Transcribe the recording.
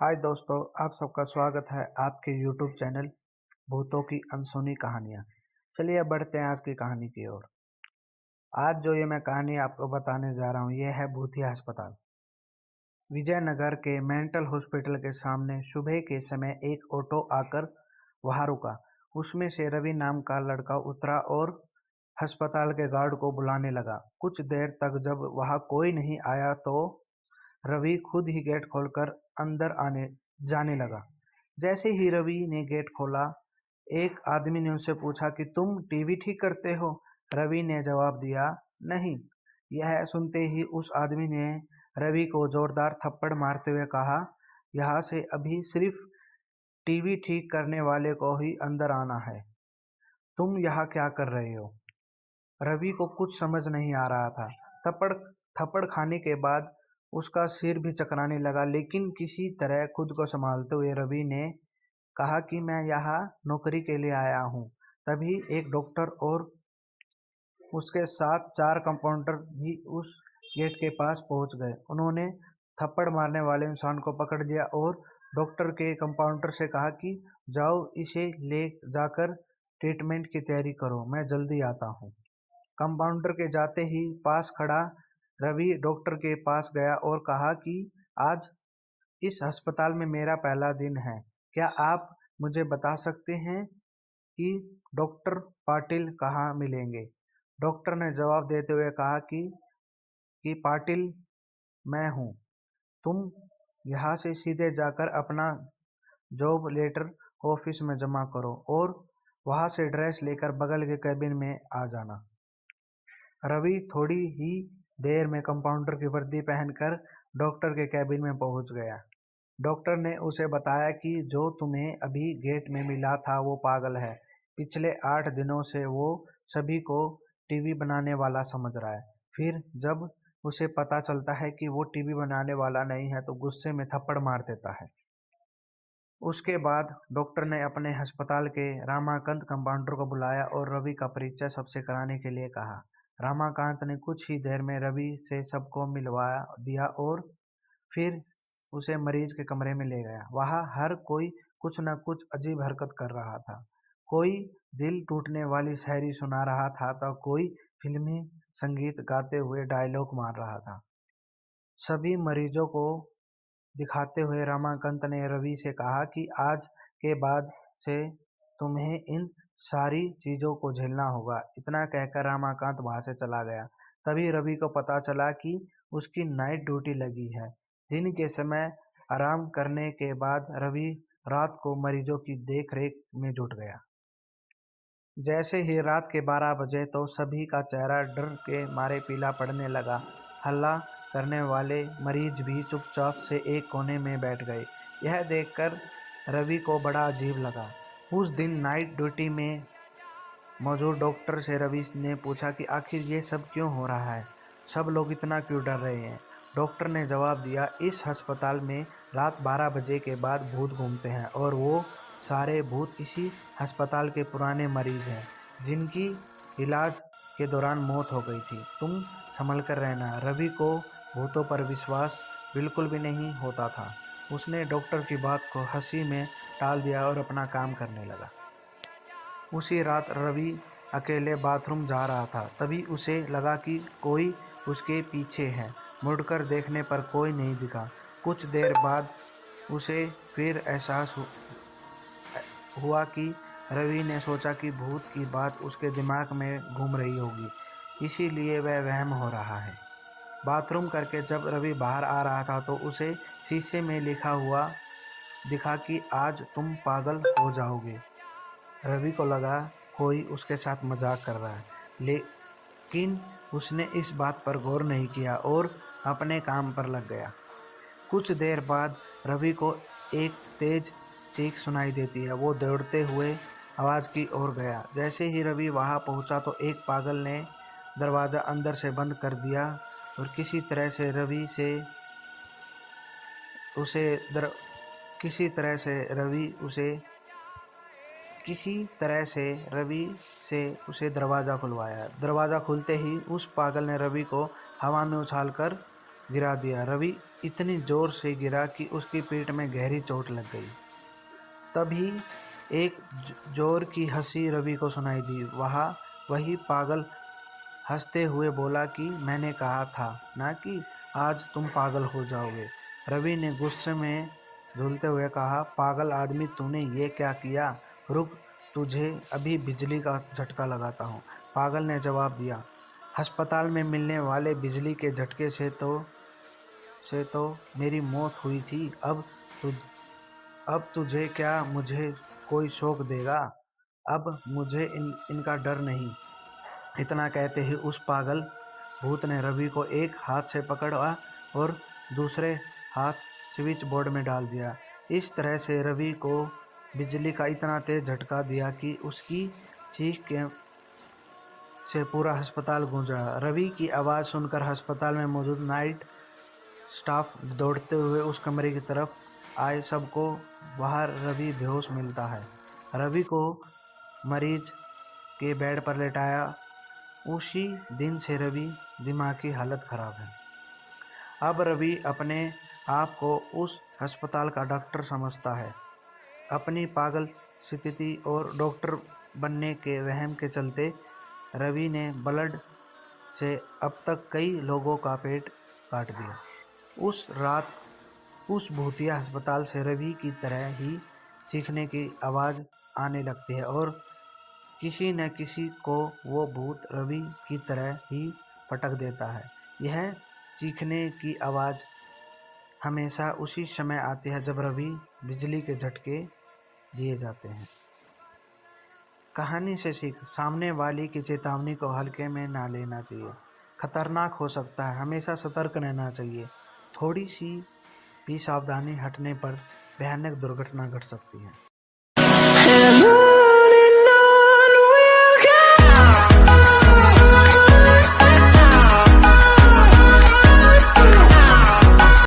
हाय दोस्तों, आप सबका स्वागत है आपके YouTube चैनल भूतों की अनसुनी कहानियाँ। चलिए अब बढ़ते हैं आज की कहानी की ओर। आज जो ये मैं कहानी आपको बताने जा रहा हूँ ये है भूतिया अस्पताल। विजयनगर के मेंटल हॉस्पिटल के सामने सुबह के समय एक ऑटो आकर वहाँ रुका। उसमें से रवि नाम का लड़का उतरा और अस्पताल के गार्ड को बुलाने लगा। कुछ देर तक जब वहाँ कोई नहीं आया तो रवि खुद ही गेट खोलकर अंदर आने जाने लगा। जैसे ही रवि ने गेट खोला, एक आदमी ने उससे पूछा कि तुम टीवी ठीक करते हो? रवि ने जवाब दिया, नहीं। यह सुनते ही उस आदमी ने रवि को जोरदार थप्पड़ मारते हुए कहा, यहाँ से अभी सिर्फ टीवी ठीक करने वाले को ही अंदर आना है। तुम यहाँ क्या कर रहे हो? रवि को कुछ समझ नहीं आ रहा था। थप्पड़ थप्पड़ खाने के बाद उसका सिर भी चकराने लगा, लेकिन किसी तरह खुद को संभालते हुए रवि ने कहा कि मैं यहाँ नौकरी के लिए आया हूँ। तभी एक डॉक्टर और उसके साथ 4 कंपाउंडर भी उस गेट के पास पहुँच गए। उन्होंने थप्पड़ मारने वाले इंसान को पकड़ लिया और डॉक्टर के कंपाउंडर से कहा कि जाओ इसे ले जाकर ट्रीटमेंट की तैयारी करो, मैं जल्दी आता हूँ। कंपाउंडर के जाते ही पास खड़ा रवि डॉक्टर के पास गया और कहा कि आज इस अस्पताल में मेरा पहला दिन है। क्या आप मुझे बता सकते हैं कि डॉक्टर पाटिल कहाँ मिलेंगे? डॉक्टर ने जवाब देते हुए कहा कि पाटिल मैं हूँ। तुम यहाँ से सीधे जाकर अपना जॉब लेटर ऑफिस में जमा करो और वहाँ से ड्रेस लेकर बगल के कैबिन में आ जाना। रवि थोड़ी ही देर में कंपाउंडर की वर्दी पहनकर डॉक्टर के कैबिन में पहुंच गया। डॉक्टर ने उसे बताया कि जो तुम्हें अभी गेट में मिला था वो पागल है। पिछले 8 दिनों से वो सभी को टीवी बनाने वाला समझ रहा है। फिर जब उसे पता चलता है कि वो टीवी बनाने वाला नहीं है तो गुस्से में थप्पड़ मार देता है। उसके बाद डॉक्टर ने अपने अस्पताल के रामाकांत कंपाउंडर को बुलाया और रवि का परिचय सबसे कराने के लिए कहा। रामाकांत ने कुछ ही देर में रवि से सबको मिलवा दिया और फिर उसे मरीज के कमरे में ले गया। वहाँ हर कोई कुछ न कुछ अजीब हरकत कर रहा था। कोई दिल टूटने वाली शायरी सुना रहा था तो कोई फिल्मी संगीत गाते हुए डायलॉग मार रहा था। सभी मरीजों को दिखाते हुए रमाकांत ने रवि से कहा कि आज के बाद से तुम्हें इन सारी चीज़ों को झेलना होगा। इतना कहकर रमाकांत वहाँ से चला गया। तभी रवि को पता चला कि उसकी नाइट ड्यूटी लगी है। दिन के समय आराम करने के बाद रवि रात को मरीजों की देख रेख में जुट गया। जैसे ही रात के 12 बजे तो सभी का चेहरा डर के मारे पीला पड़ने लगा। हल्ला करने वाले मरीज भी चुपचाप से एक कोने में बैठ गए। यह देखकर रवि को बड़ा अजीब लगा। उस दिन नाइट ड्यूटी में मौजूद डॉक्टर से रवि ने पूछा कि आखिर ये सब क्यों हो रहा है, सब लोग इतना क्यों डर रहे हैं। डॉक्टर ने जवाब दिया, इस अस्पताल में रात 12 बजे के बाद भूत घूमते हैं और वो सारे भूत इसी अस्पताल के पुराने मरीज हैं जिनकी इलाज के दौरान मौत हो गई थी। तुम संभल कर रहना। रवि को भूतों पर विश्वास बिल्कुल भी नहीं होता था। उसने डॉक्टर की बात को हंसी में टाल दिया और अपना काम करने लगा। उसी रात रवि अकेले बाथरूम जा रहा था। तभी उसे लगा कि कोई उसके पीछे है। मुड़कर देखने पर कोई नहीं दिखा। कुछ देर बाद उसे फिर एहसास हुआ कि रवि ने सोचा कि भूत की बात उसके दिमाग में घूम रही होगी, इसीलिए वह वहम हो रहा है। बाथरूम करके जब रवि बाहर आ रहा था तो उसे शीशे में लिखा हुआ दिखा कि आज तुम पागल हो जाओगे। रवि को लगा कोई उसके साथ मजाक कर रहा है, लेकिन उसने इस बात पर गौर नहीं किया और अपने काम पर लग गया। कुछ देर बाद रवि को एक तेज चीख सुनाई देती है। वो दौड़ते हुए आवाज़ की ओर गया। जैसे ही रवि वहां पहुंचा तो एक पागल ने दरवाज़ा अंदर से बंद कर दिया और किसी तरह से रवि से उसे दर किसी तरह से रवि से उसे दरवाज़ा खुलवाया। दरवाज़ा खुलते ही उस पागल ने रवि को हवा में उछालकर गिरा दिया। रवि इतनी जोर से गिरा कि उसकी पीठ में गहरी चोट लग गई। तभी एक जोर की हंसी रवि को सुनाई दी। वही पागल हंसते हुए बोला कि मैंने कहा था ना कि आज तुम पागल हो जाओगे। रवि ने गुस्से में झूलते हुए कहा, पागल आदमी, तूने ये क्या किया? रुक, तुझे अभी बिजली का झटका लगाता हूँ, पागल ने जवाब दिया। अस्पताल में मिलने वाले बिजली के झटके से तो मेरी मौत हुई थी। अब तुझे क्या मुझे कोई शौक देगा? अब मुझे इनका डर नहीं। इतना कहते ही उस पागल भूत ने रवि को एक हाथ से पकड़ा और दूसरे हाथ स्विच बोर्ड में डाल दिया। इस तरह से रवि को बिजली का इतना तेज झटका दिया कि उसकी चीख से पूरा अस्पताल गूंजा। रवि की आवाज़ सुनकर अस्पताल में मौजूद नाइट स्टाफ दौड़ते हुए उस कमरे की तरफ आए। सबको बाहर रवि बेहोश मिलता है। रवि को मरीज के बेड पर लेटाया। उसी दिन से रवि दिमाग की हालत खराब है। अब रवि अपने आप को उस अस्पताल का डॉक्टर समझता है। अपनी पागल स्थिति और डॉक्टर बनने के वहम के चलते रवि ने ब्लड से अब तक कई लोगों का पेट काट दिया। उस रात उस भूतिया अस्पताल से रवि की तरह ही चीखने की आवाज़ आने लगती है और किसी न किसी को वो भूत रवि की तरह ही पटक देता है। यह चीखने की आवाज़ हमेशा उसी समय आती है जब रवि बिजली के झटके दिए जाते हैं। कहानी से सीख, सामने वाली की चेतावनी को हल्के में ना लेना चाहिए। खतरनाक हो सकता है, हमेशा सतर्क रहना चाहिए। थोड़ी सी भी सावधानी हटने पर भयानक दुर्घटना घट सकती है।